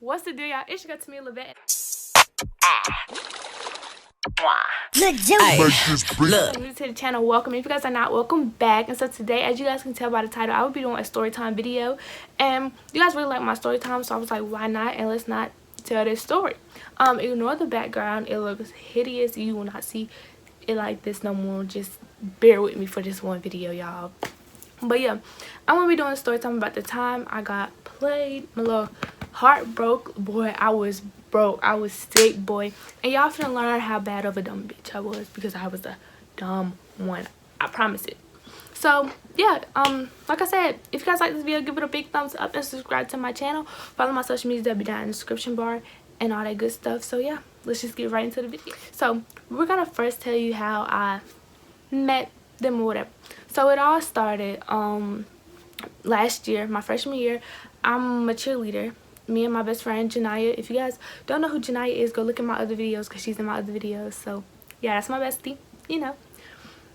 What's the deal, y'all? It's your girl Tamia Levette. Look, new to the channel, welcome. If you guys are not, welcome back. And so today, as you guys can tell by the title, I will be doing a story time video. And you guys really like my story time, so I was like, why not? And let's not tell this story. Ignore the background. It looks hideous. You will not see it like this no more. Just bear with me for this one video, y'all. But yeah, I'm gonna be doing a story time about the time I got played. My little heart broke. Boy, I was broke. I was sick, boy. And y'all finna learn how bad of a dumb bitch I was, because I was a dumb one. I promise it. So yeah, like I said, if you guys like this video, give it a big thumbs up and subscribe to my channel. Follow my social media, that'll be down in the description bar and all that good stuff. So yeah, let's just get right into the video. So we're gonna first tell you how I met them or whatever. So it all started last year, my freshman year. I'm a cheerleader. Me and my best friend Janiyah. If you guys don't know who Janiyah is, go look at my other videos, because she's in my other videos. So yeah, that's my bestie, you know.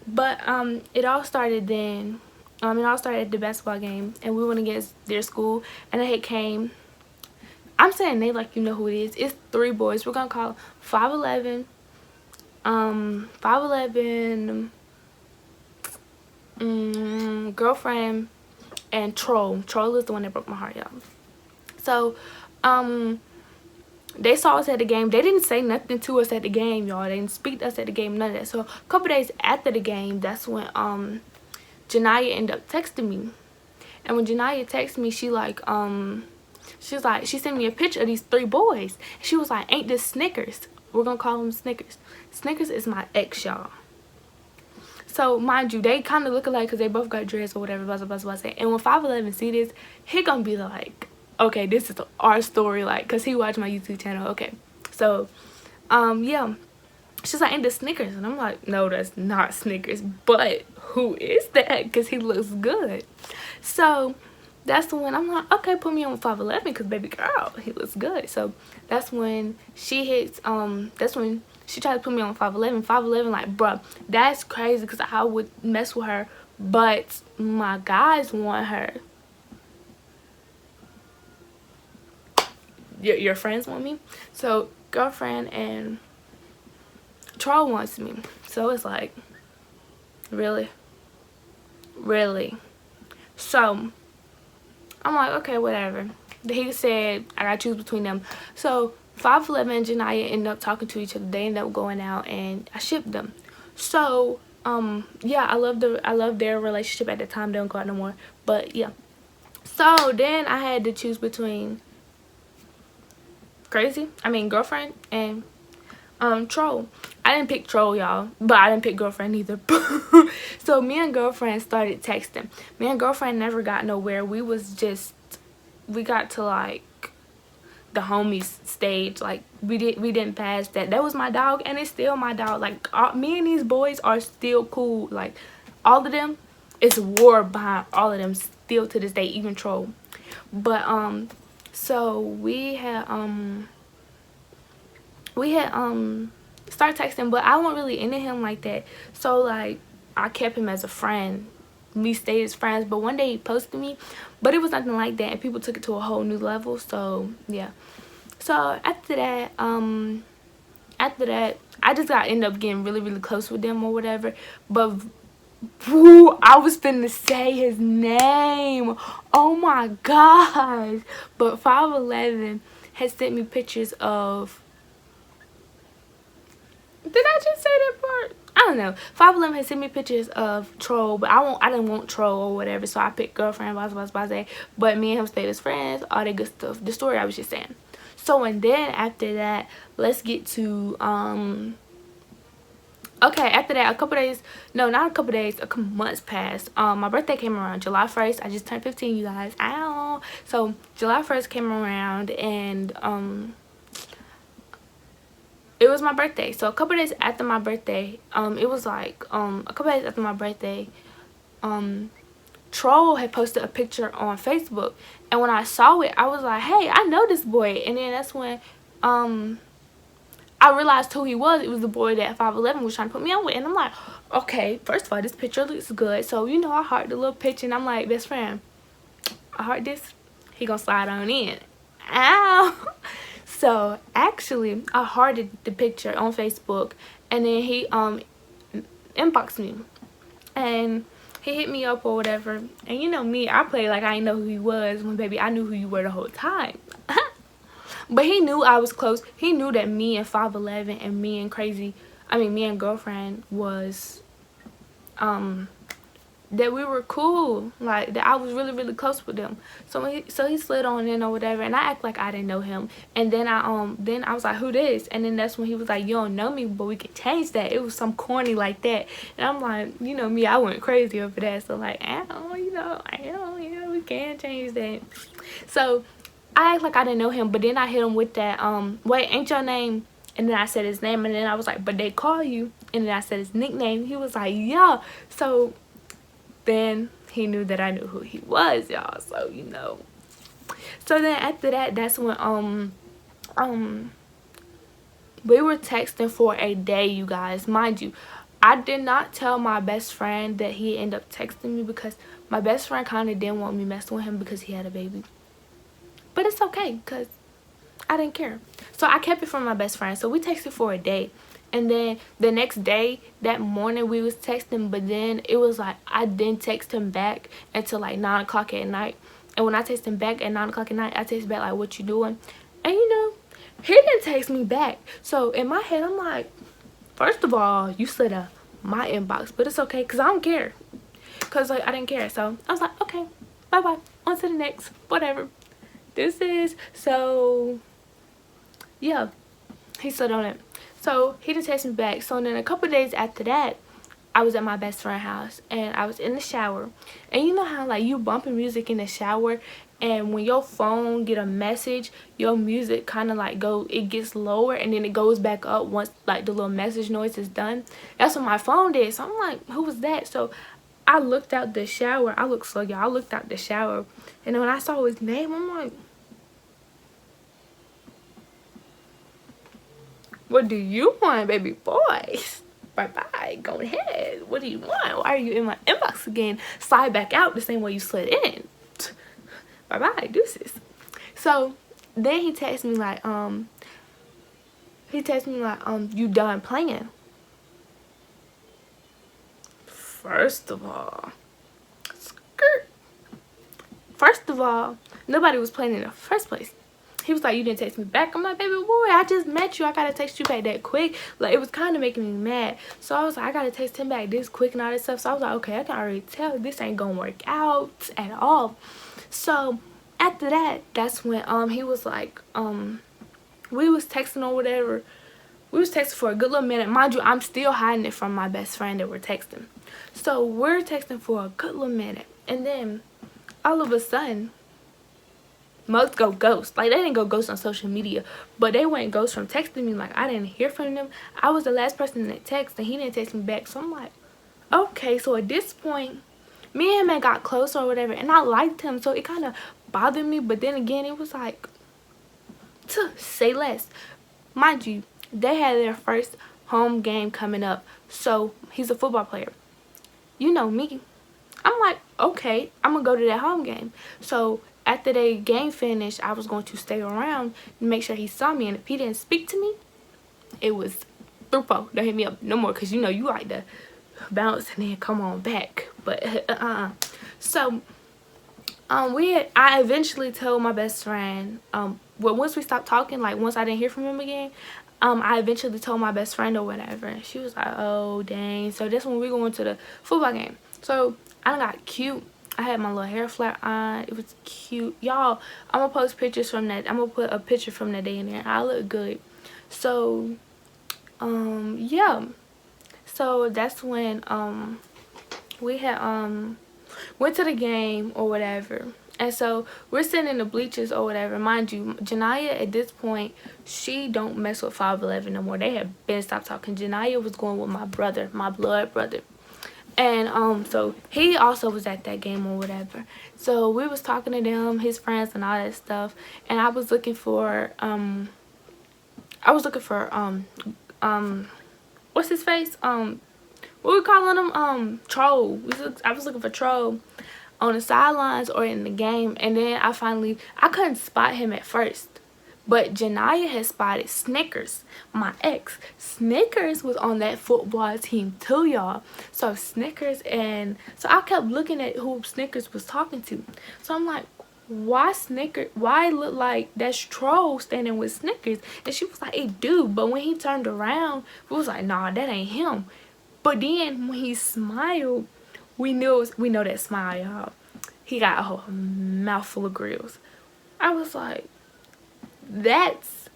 But it all started then. It all started at the basketball game, and we went against their school, and they came. I'm saying they like you know who it is. It's 3 boys. We're gonna call 5'11", 5'11", girlfriend, and Troll. Troll is the one that broke my heart, y'all. So they saw us at the game. They didn't say nothing to us at the game, y'all. They didn't speak to us at the game, none of that. So a couple days after the game, that's when Janiyah ended up texting me. And when Janiyah texted me, she sent me a picture of these 3 boys. She was like, ain't this Snickers? We're gonna call them Snickers. Snickers is my ex, y'all. So mind you, they kind of look alike because they both got dreads or whatever, blah, blah, blah, blah, blah. And when 5'11" see this, he gonna be like, okay, this is our story, like, because he watched my YouTube channel. Okay, so yeah, she's like, ain't this Snickers? And I'm like, no, that's not Snickers, but who is that? Because he looks good. So that's when I'm like, okay, put me on 5'11", because baby girl, he looks good. So that's when she hits, that's when she tried to put me on 5'11". 5'11", like, bruh, that's crazy, because I would mess with her, but my guys want her. Your friends want me. So girlfriend and Troll wants me. So it's like, really? So I'm like, okay, whatever. He said I gotta choose between them. So 5'11" and Janiyah ended up talking to each other. They ended up going out, and I shipped them. So yeah, I love their relationship at the time. They don't go out no more, but yeah. So then I had to choose between girlfriend and Troll. I didn't pick Troll, y'all, but I didn't pick girlfriend either. So me and girlfriend started texting. Me and girlfriend never got nowhere. We got to like the homies stage. Like we didn't pass that. That was my dog, and it's still my dog. Like me and these boys are still cool. Like all of them, it's war behind all of them still to this day, even Troll. But so we had started texting, but I wasn't really into him like that. So like I kept him as a friend. We stayed as friends, but one day he posted me, but it was nothing like that, and people took it to a whole new level. So yeah. So after that, I just ended up getting really close with them or whatever. But woo, I was finna say his name. Oh my gosh. But 5'11" had sent me pictures of, did I just say that part? I don't know. 5'11" had sent me pictures of Troll, but I didn't want Troll or whatever, so I picked girlfriend, blah. But me and him stayed as friends, all that good stuff. The story I was just saying. So and then after that, let's get to okay, after that, a couple months passed. My birthday came around, July 1st. I just turned 15, you guys. Ow. So July 1st came around, and it was my birthday. So a couple days after my birthday, it was like a couple days after my birthday, Troll had posted a picture on Facebook, and when I saw it, I was like, hey, I know this boy. And then that's when I realized who he was. It was the boy that 5'11" was trying to put me on with. And I'm like, okay, first of all, this picture looks good. So, you know, I heart the little picture, and I'm like, best friend, I heart this. He gonna slide on in. Ow. So actually I hearted the picture on Facebook, and then he inboxed me, and he hit me up or whatever. And you know me, I played like I didn't know who he was, when baby I knew who you were the whole time. But he knew I was close. He knew that me and 5'11" and me and girlfriend was that we were cool, like that I was really close with them. So he slid on in or whatever, and I act like I didn't know him. And then I was like, who this? And then that's when he was like, you don't know me, but we could change that. It was some corny like that. And I'm like, you know me, I went crazy over that. So like, we can change that. So I act like I didn't know him, but then I hit him with that wait, ain't your name? And then I said his name, and then I was like, but they call you? And then I said his nickname. He was like, yeah. So then he knew that I knew who he was, y'all. So you know. So then after that, that's when we were texting for a day, you guys. Mind you, I did not tell my best friend that he ended up texting me, because my best friend kind of didn't want me messing with him because he had a baby. But it's okay, because I didn't care. So I kept it from my best friend. So we texted for a day. And then the next day, that morning, we was texting. But then it was like I didn't text him back until like 9 o'clock at night. And when I texted him back at 9 o'clock at night, I texted back like, what you doing? And you know, he didn't text me back. So in my head, I'm like, first of all, you slid up my inbox. But it's okay, because I don't care. Because like I didn't care. So I was like, okay, bye-bye. On to the next. Whatever. This is, so yeah, he slid on it. So he didn't text me back. So then a couple days after that, I was at my best friend's house, and I was in the shower. And you know how like you bumping music in the shower, and when your phone get a message, your music kind of like it gets lower, and then it goes back up once like the little message noise is done. That's what my phone did. So I'm like, who was that? So I looked out the shower. I looked slow, y'all. I looked out the shower, and then when I saw his name, I'm like, what do you want, baby boy? Bye-bye. Go ahead. What do you want? Why are you in my inbox again? Slide back out the same way you slid in. Bye-bye. Deuces. So then he texted me like, you done playing? First of all, nobody was playing in the first place. He was like, you didn't text me back. I'm like, baby boy, I just met you. I gotta text you back that quick. Like, it was kind of making me mad. So I was like, I gotta text him back this quick and all this stuff. So I was like, okay, I can already tell this ain't gonna work out at all. So after that, that's when he was like, we was texting or whatever. We was texting for a good little minute. Mind you, I'm still hiding it from my best friend that we're texting. So we're texting for a good little minute. And then all of a sudden, mugs go ghost. Like, they didn't go ghost on social media, but they went ghost from texting me. Like, I didn't hear from them. I was the last person that texted, and he didn't text me back. So I'm like, okay. So at this point, me and him got close or whatever, and I liked him, so it kind of bothered me. But then again, it was like, say less. Mind you, they had their first home game coming up. So he's a football player. You know me. I'm like, okay, I'm gonna go to that home game. So after the game finished, I was going to stay around and make sure he saw me. And if he didn't speak to me, it was through. Don't hit me up no more, because you know you like to bounce and then come on back. But so I eventually told my best friend, well, once we stopped talking, like once I didn't hear from him again, I eventually told my best friend or whatever, and she was like, oh dang. So that's when we going to the football game. So I got cute. I had my little hair flat on. It was cute. Y'all, I'm going to post pictures from that. I'm going to put a picture from that day in there. I look good. So, yeah. So, that's when, we had, went to the game or whatever. And so, we're sitting in the bleachers or whatever. Mind you, Janiyah, at this point, she don't mess with 5'11" no more. They had been stopped talking. Janiyah was going with my brother, my blood brother. And so he also was at that game or whatever. So we was talking to them, his friends and all that stuff. And I was looking for what's his face? What we calling him? Troll. I was looking for Troll on the sidelines or in the game. And then I couldn't spot him at first, But Janiyah had spotted Snickers, my ex. Snickers was on that football team too, y'all. So Snickers, and so I kept looking at who Snickers was talking to. So I'm like, why Snickers? Why it look like that's Troll standing with Snickers? And she was like, it do. But when he turned around, we was like, nah, that ain't him. But then when he smiled, we know that smile, y'all. He got a whole mouthful of grills. I was like, that's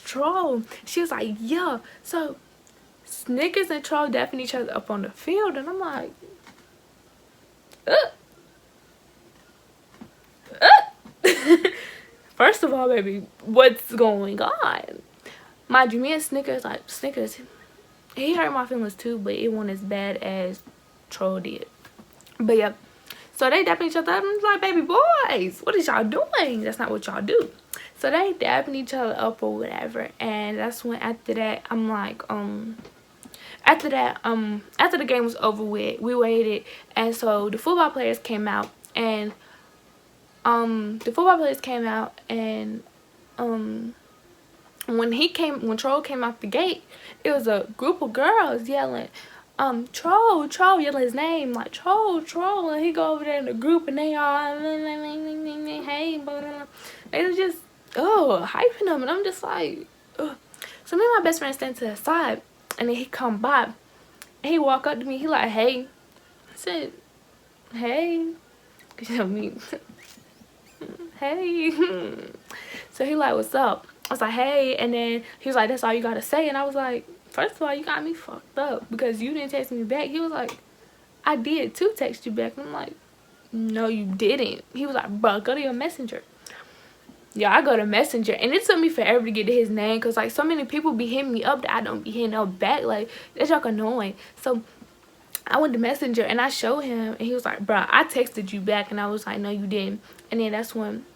Troll. She was like, yeah. So Snickers and Troll dapping each other up on the field, and I'm like, first of all, baby, what's going on? Mind you, me and Snickers, he hurt my feelings too, but it wasn't as bad as Troll did. But yeah, so they dapping each other up. I'm like, baby boys, what is y'all doing? That's not what y'all do. So they dapping each other up or whatever, and that's when after that I'm like, after the game was over with, we waited, and so the football players came out, and when Troll came out the gate, it was a group of girls yelling, Troll, yelling his name, like, Troll, and he go over there in the group, and they all, hey, they was just, hyping him, and I'm just like, ugh. So me and my best friend stand to the side, and then he come by, and he walk up to me, he like, hey. I said, hey, you know me, hey. So he like, what's up? I was like, hey, and then he was like, that's all you gotta say, and I was like, first of all, you got me fucked up because you didn't text me back. He was like, I did too text you back. And I'm like, no, you didn't. He was like, bro, go to your messenger. Yeah, I go to messenger, and it took me forever to get to his name because like so many people be hitting me up that I don't be hitting up back. Like, that's y'all annoying. So I went to messenger and I showed him, and he was like, bro, I texted you back, and I was like, no, you didn't. And then that's when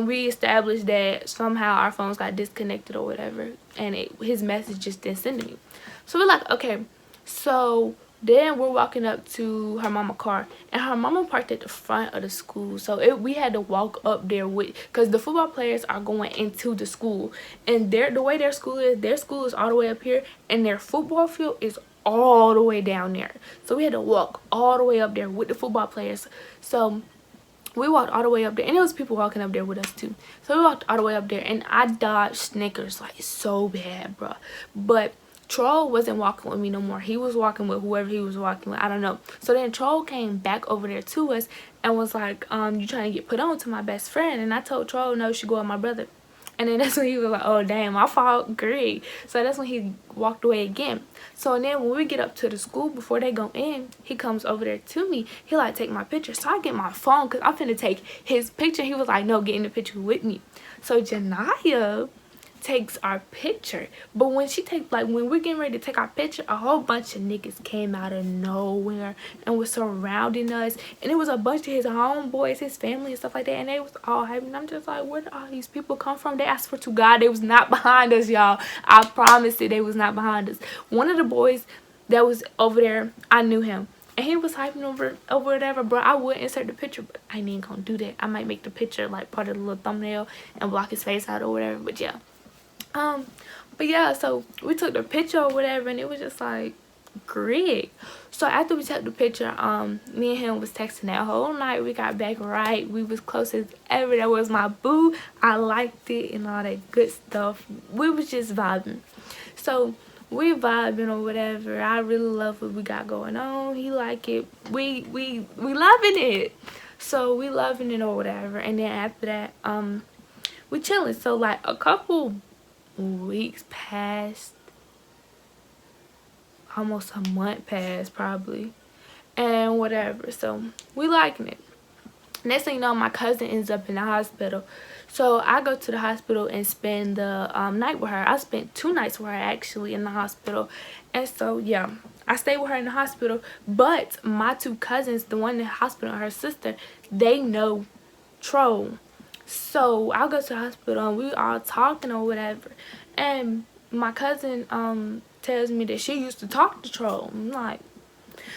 we established that somehow our phones got disconnected or whatever, and his message just didn't send to me. So we're like, okay. So then we're walking up to her mama's car, and her mama parked at the front of the school. So we had to walk up there because the football players are going into the school, and the way their school is all the way up here, and their football field is all the way down there. So we had to walk all the way up there with the football players. So we walked all the way up there, and there was people walking up there with us too. So we walked all the way up there, and I dodged Snickers like so bad, bro. But Troll wasn't walking with me no more. He was walking with whoever he was walking with. I don't know. So then Troll came back over there to us and was like, you trying to get put on to my best friend? And I told Troll, no, she go with my brother. And then that's when he was like, oh, damn, my fault, great. So that's when he walked away again. So then when we get up to the school, before they go in, he comes over there to me. He like, take my picture. So I get my phone because I'm finna take his picture. He was like, no, get in the picture with me. So Janiyah takes our picture, but when we're getting ready to take our picture, a whole bunch of niggas came out of nowhere and was surrounding us, and it was a bunch of his homeboys, his family and stuff like that, and they was all hyping. I'm just like, where did all these people come from? I swear to God, they was not behind us, y'all. I promise you, they was not behind us. One of the boys that was over there, I knew him, and he was hyping over whatever, bro. I would insert the picture, but I ain't even gonna do that. I might make the picture like part of the little thumbnail and block his face out or whatever, but yeah. But yeah, so we took the picture or whatever, and it was just like great. So after we took the picture, me and him was texting that whole night. We got back right. We was close as ever. That was my boo. I liked it and all that good stuff. We was just vibing. So we vibing or whatever. I really love what we got going on. He like it. We loving it. So we loving it or whatever. And then after that, we chilling. So like a couple weeks passed, almost a month passed probably, and whatever. So we liking it. Next thing you know, my cousin ends up in the hospital. So I go to the hospital and spend the night with her. I spent 2 nights with her actually in the hospital. And so yeah, I stayed with her in the hospital. But my 2 cousins, the one in the hospital and her sister, they know Troll. So I go to the hospital and we all talking or whatever, and my cousin tells me that she used to talk to Troll. I'm like,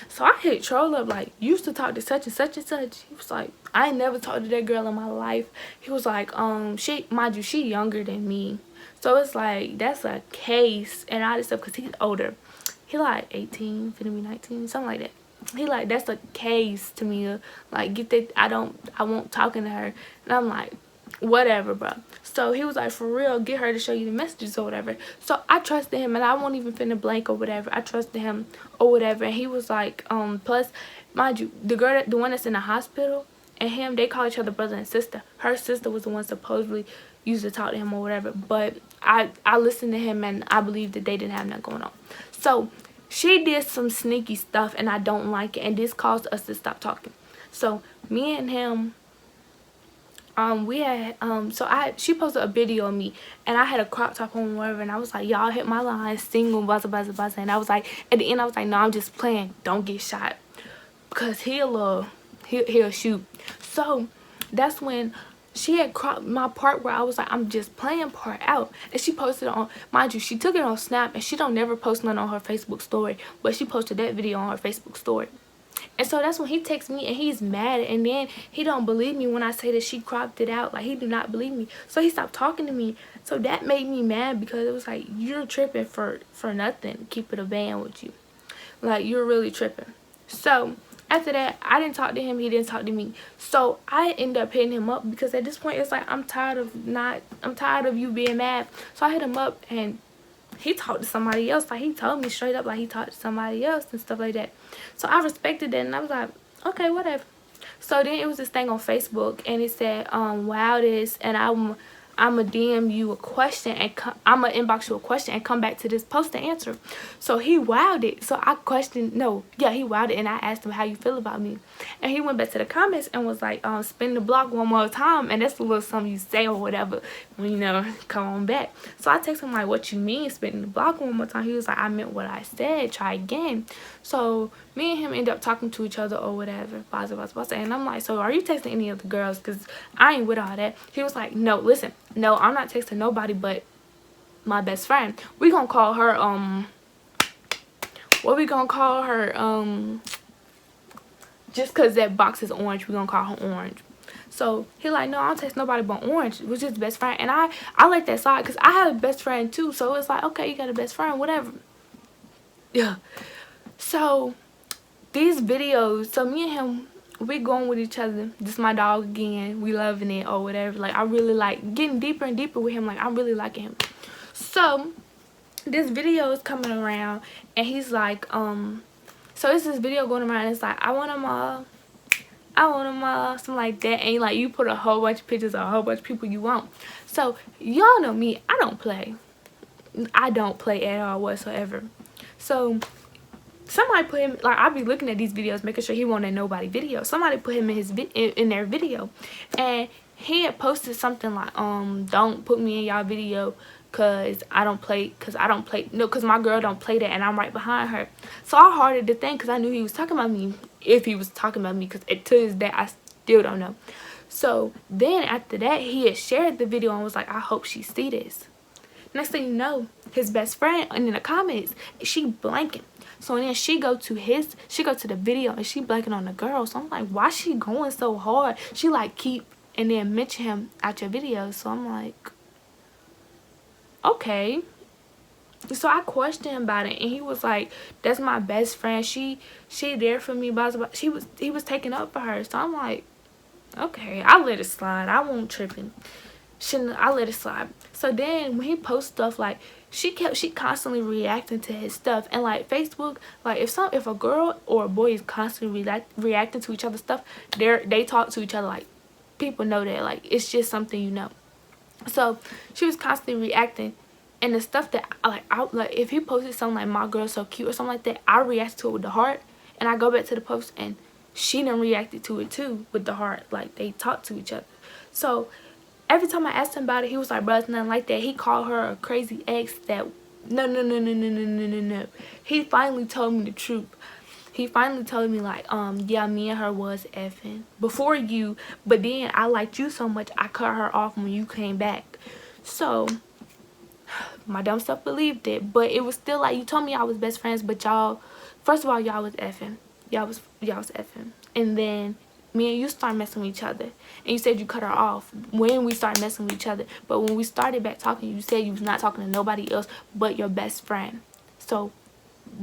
So I hit troll up like, you used to talk to such and such and such. He was like, I ain't never talked to that girl in my life. He was like, she, mind you, she younger than me. So it's like, that's a case and all this stuff because he's older. He like 18, finna be 19, something like that. He like, that's a case to me. Like, get that, I won't talking to her. And I'm like, whatever, bro. So he was like, for real, get her to show you the messages or whatever. So I trusted him, and I won't even finna blank or whatever. I trusted him or whatever. And he was like, plus, mind you, the girl, the one that's in the hospital, and him, they call each other brother and sister. Her sister was the one supposedly used to talk to him or whatever. But I listened to him, and I believe that they didn't have nothing going on. So she did some sneaky stuff, and I don't like it, and this caused us to stop talking. So me and him, we had she posted a video of me, and I had a crop top on, whatever, and I was like, y'all hit my line, single, buzz, and I was like, at the end I was like, no, I'm just playing, don't get shot, because he'll shoot. So that's when she had cropped my part where I was like, I'm just playing part out, and she posted it on, mind you, she took it on Snap, and she don't never post nothing on her Facebook story, but she posted that video on her Facebook story. And so that's when he texts me, and he's mad, and then he don't believe me when I say that she cropped it out. Like, he do not believe me. So he stopped talking to me. So that made me mad, because it was like, you're tripping for nothing. Keep it a band with you. Like, you're really tripping. So after that, I didn't talk to him. He didn't talk to me. So I ended up hitting him up, because at this point it's like, I'm tired of you being mad. So I hit him up, and he talked to somebody else. Like, he told me straight up, like, he talked to somebody else and stuff like that. So I respected that, and I was like, okay, whatever. So then it was this thing on Facebook, and it said, wow, this, and I'ma DM you a question, and I'ma inbox you a question and come back to this post to answer. So he wowed it. So I questioned, he wowed it, and I asked him how you feel about me. And he went back to the comments and was like, spin the block one more time, and that's a little something you say or whatever when, come on back. So I texted him like, what you mean spinning the block one more time? He was like, I meant what I said, try again. So me and him ended up talking to each other or whatever, and I'm like, so are you texting any of the girls, because I ain't with all that. He was like, no, listen, no, I'm not texting nobody but my best friend. We gonna call her what we gonna call her, just because that box is orange, we gonna call her Orange. So he like, no, I don't text nobody but Orange, which is best friend. And I like that side, because I have a best friend too. So it's like, okay, you got a best friend, whatever. Yeah. So these videos, so me and him, we going with each other. This my dog again. We loving it or whatever. Like, I really like getting deeper and deeper with him. Like, I'm really liking him. So this video is coming around, and he's like, so it's this video going around, and it's like, I want them all, something like that. And like, you put a whole bunch of pictures of a whole bunch of people you want. So y'all know me, I don't play at all whatsoever. So somebody put him, like, I'll be looking at these videos, making sure he won't in nobody video. Somebody put him in his in their video, and he had posted something like, don't put me in y'all video, cause I don't play, no, cause my girl don't play that, and I'm right behind her. So I hearted the thing, cause I knew he was talking about me, if he was talking about me, cause to this day I still don't know. So then after that, he had shared the video and was like, I hope she see this. Next thing you know, his best friend, and in the comments, she blanking. So then she go to the video, and she blanking on the girl. So I'm like, why she going so hard? She like, keep and then mention him at your video. So I'm like, okay. So I questioned him about it, and he was like, that's my best friend. She there for me. He was taking up for her. So I'm like, okay, I let it slide. I won't tripping. I let it slide. So then when he posts stuff, like, she constantly reacting to his stuff. And like, Facebook, like, if a girl or a boy is constantly reacting to each other's stuff, they talk to each other. Like, people know that, like, it's just something, you know. So she was constantly reacting, and the stuff that like if he posted something like, my girl's so cute or something like that, I react to it with the heart, and I go back to the post, and she done reacted to it too with the heart. Like, they talk to each other. So every time I asked him about it, he was like, bro, it's nothing like that. He called her a crazy ex that, no. He finally told me the truth. He finally told me, like, yeah, me and her was effing before you, but then I liked you so much, I cut her off when you came back. So my dumb self believed it, but it was still like, you told me y'all was best friends, but y'all, first of all, y'all was effing. y'all was effing, and then me and you started messing with each other, and you said you cut her off when we started messing with each other. But when we started back talking, you said you was not talking to nobody else but your best friend. So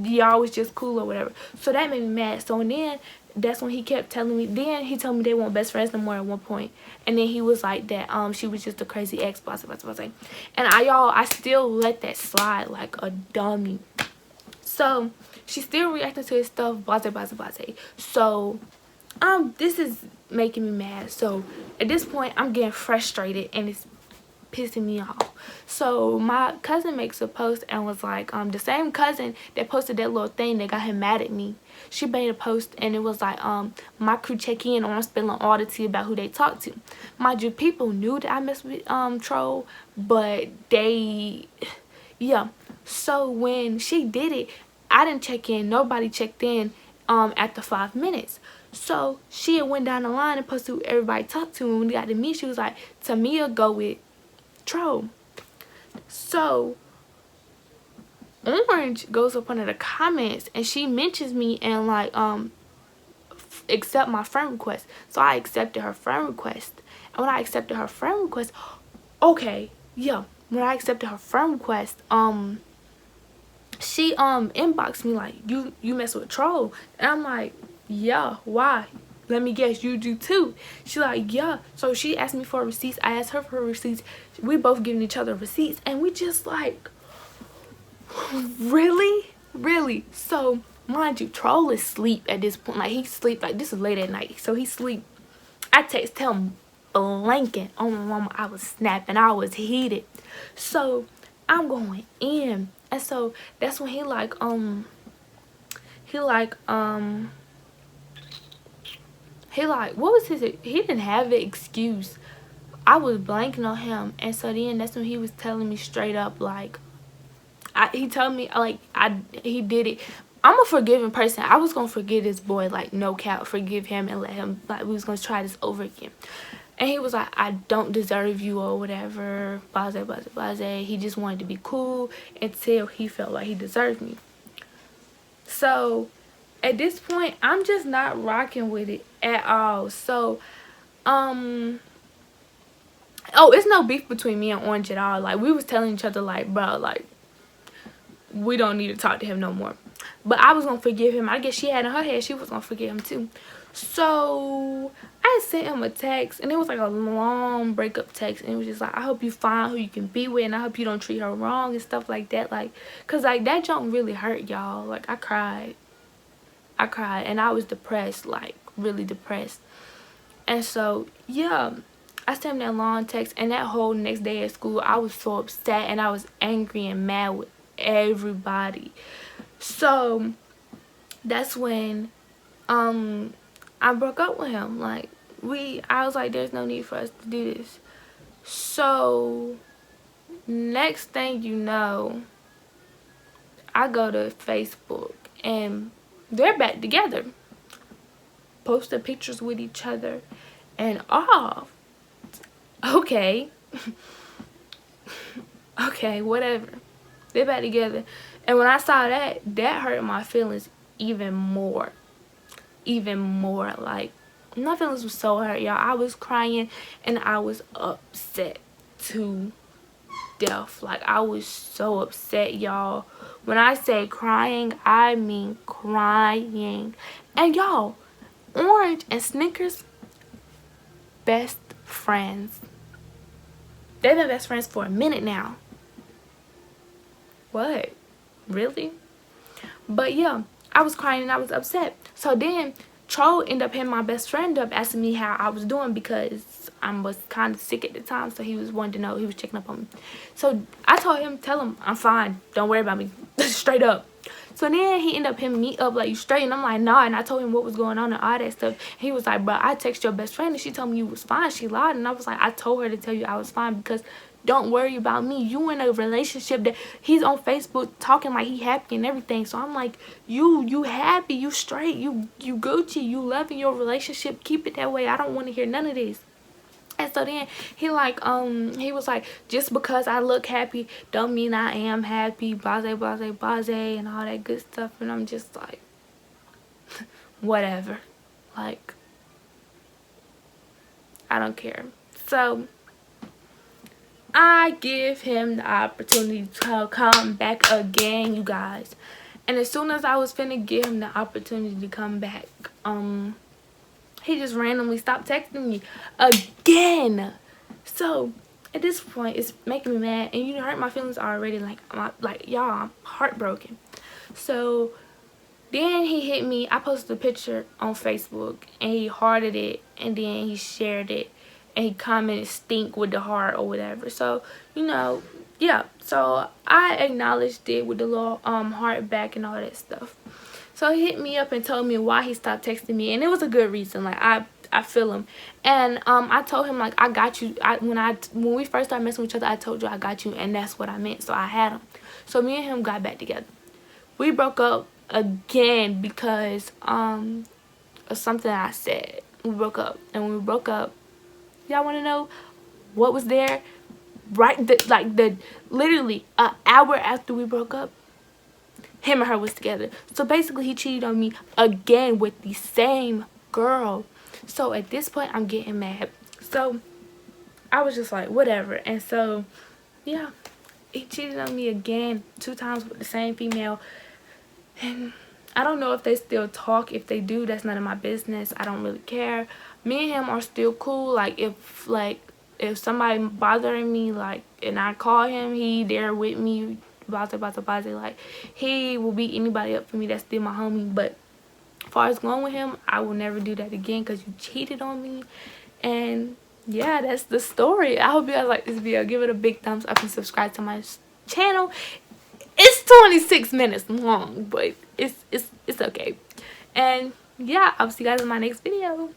y'all was just cool or whatever. So that made me mad. So and then that's when he kept telling me, then he told me they weren't best friends no more at one point. And then he was like that she was just a crazy ex, blah blah blah blah. And I still let that slide like a dummy. So she's still reacting to his stuff, blah blah blah blah. So this is making me mad. So at this point I'm getting frustrated and it's pissing me off. So my cousin makes a post and was like, the same cousin that posted that little thing that got him mad at me, she made a post and it was like, my crew check in on spilling all the tea about who they talked to. Mind you, people knew that I messed with Troll, but they, yeah. So when she did it, I didn't check in, nobody checked in after 5 minutes. So she had went down the line and posted who everybody talked to, and when we got to me, she was like, Tamia go with Troll. So Orange goes up under the comments and she mentions me and like accept my friend request. So I accepted her friend request, and when I accepted her friend request, okay, yeah, when I accepted her friend request, she inboxed me like, you mess with Troll, and I'm like, yeah, why? Let me guess, you do too. She like, yeah. So she asked me for receipts, I asked her for receipts, we both giving each other receipts, and we just like, really. So mind you, Troll is asleep at this point. Like, he sleep, like this is late at night, so he sleep. I text him blanking. Oh my mama, I was snapping, I was heated. So I'm going in, and so that's when he like what was his, he didn't have an excuse. I was blanking on him, and so then that's when he was telling me straight up like, he told me like he did it. I'm a forgiving person. I was gonna forgive this boy, like no cap, forgive him and let him, like we was gonna try this over again. And he was like, I don't deserve you or whatever, blase blase blase. He just wanted to be cool until he felt like he deserved me. So at this point I'm just not rocking with it at all. So oh, it's no beef between me and Orange at all. Like, we was telling each other like, bro, like, we don't need to talk to him no more. But I was gonna forgive him. I guess she had in her head she was gonna forgive him too. So I sent him a text, and it was like a long breakup text, and it was just like, I hope you find who you can be with, and I hope you don't treat her wrong and stuff like that. Like, cause like that junk really hurt, y'all. Like, I cried, and I was depressed, like really depressed. And so yeah, I sent him that long text, and that whole next day at school I was so upset and I was angry and mad with everybody. So that's when I broke up with him. Like, I was like, there's no need for us to do this. So next thing you know, I go to Facebook and they're back together, posting pictures with each other and all. Okay. Okay, whatever. They're back together. And when I saw that hurt my feelings even more. Like, my feelings were so hurt, y'all. I was crying and I was upset to death. Like, I was so upset, y'all. When I say crying, I mean crying. And y'all, Orange and Snickers, best friends. They've been best friends for a minute now. What? Really? But yeah, I was crying and I was upset. So then Troll ended up hitting my best friend up, asking me how I was doing, because I was kind of sick at the time, so he was wanting to know, he was checking up on me. So I told him, tell him I'm fine, don't worry about me. Straight up. So then he ended up hitting me up like, you straight? And I'm like, nah. And I told him what was going on and all that stuff. He was like, bro, I texted your best friend and she told me you was fine. She lied. And I was like, I told her to tell you I was fine, because don't worry about me. You in a relationship that he's on Facebook talking like he happy and everything. So I'm like, you happy, you straight, you Gucci, you loving your relationship, keep it that way. I don't want to hear none of this. And so then he like he was like, just because I look happy don't mean I am happy, blase blase blase and all that good stuff. And I'm just like, whatever. Like, I don't care. So I give him the opportunity to come back again, you guys. And as soon as I was finna give him the opportunity to come back, he just randomly stopped texting me again. So at this point, it's making me mad, and you hurt my feelings already. Like y'all, I'm heartbroken. So then he hit me. I posted a picture on Facebook, and he hearted it, and then he shared it, and he commented "stink" with the heart or whatever. So, you know, yeah. So I acknowledged it with the little heart back and all that stuff. So he hit me up and told me why he stopped texting me, and it was a good reason. Like, I feel him. And I told him, like, I got you. When we first started messing with each other, I told you I got you, and that's what I meant. So I had him. So me and him got back together. We broke up again because of something I said. We broke up, and when we broke up, y'all want to know what was there? Literally an hour after we broke up, him and her was together. So basically, he cheated on me again with the same girl. So at this point, I'm getting mad. So I was just like, whatever. And so, yeah, he cheated on me again 2 times with the same female. And I don't know if they still talk. If they do, that's none of my business. I don't really care. Me and him are still cool. Like, if somebody bothering me, like, and I call him, he there with me, blah. Like, he will beat anybody up for me. That's still my homie. But as far as going with him, I will never do that again because you cheated on me. And yeah, that's the story. I hope you guys like this video. Give it a big thumbs up and subscribe to my channel. It's 26 minutes long, but it's okay. And yeah, I'll see you guys in my next video.